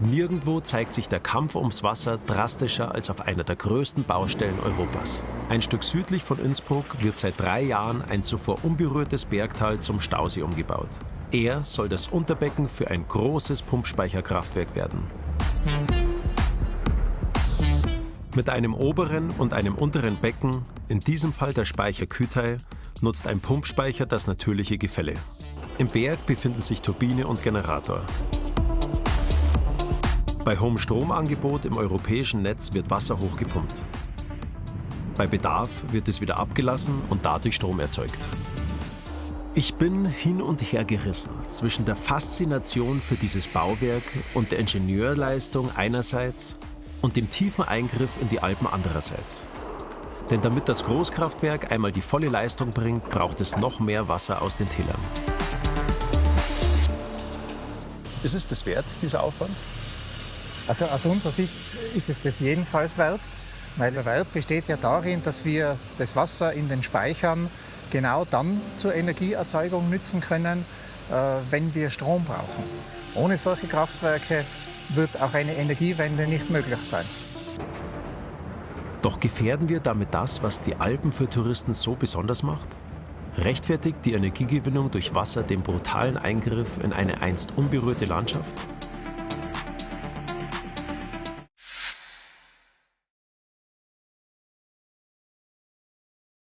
Nirgendwo zeigt sich der Kampf ums Wasser drastischer als auf einer der größten Baustellen Europas. Ein Stück südlich von Innsbruck wird seit 3 Jahren ein zuvor unberührtes Bergtal zum Stausee umgebaut. Er soll das Unterbecken für ein großes Pumpspeicherkraftwerk werden. Mit einem oberen und einem unteren Becken, in diesem Fall der Speicher Kütei, nutzt ein Pumpspeicher das natürliche Gefälle. Im Berg befinden sich Turbine und Generator. Bei hohem Stromangebot im europäischen Netz wird Wasser hochgepumpt. Bei Bedarf wird es wieder abgelassen und dadurch Strom erzeugt. Ich bin hin und her gerissen zwischen der Faszination für dieses Bauwerk und der Ingenieurleistung einerseits und dem tiefen Eingriff in die Alpen andererseits. Denn damit das Großkraftwerk einmal die volle Leistung bringt, braucht es noch mehr Wasser aus den Tälern. Ist es das wert, dieser Aufwand? Also aus unserer Sicht ist es das jedenfalls wert, weil der Wert besteht ja darin, dass wir das Wasser in den Speichern genau dann zur Energieerzeugung nützen können, wenn wir Strom brauchen. Ohne solche Kraftwerke wird auch eine Energiewende nicht möglich sein. Doch gefährden wir damit das, was die Alpen für Touristen so besonders macht? Rechtfertigt die Energiegewinnung durch Wasser den brutalen Eingriff in eine einst unberührte Landschaft?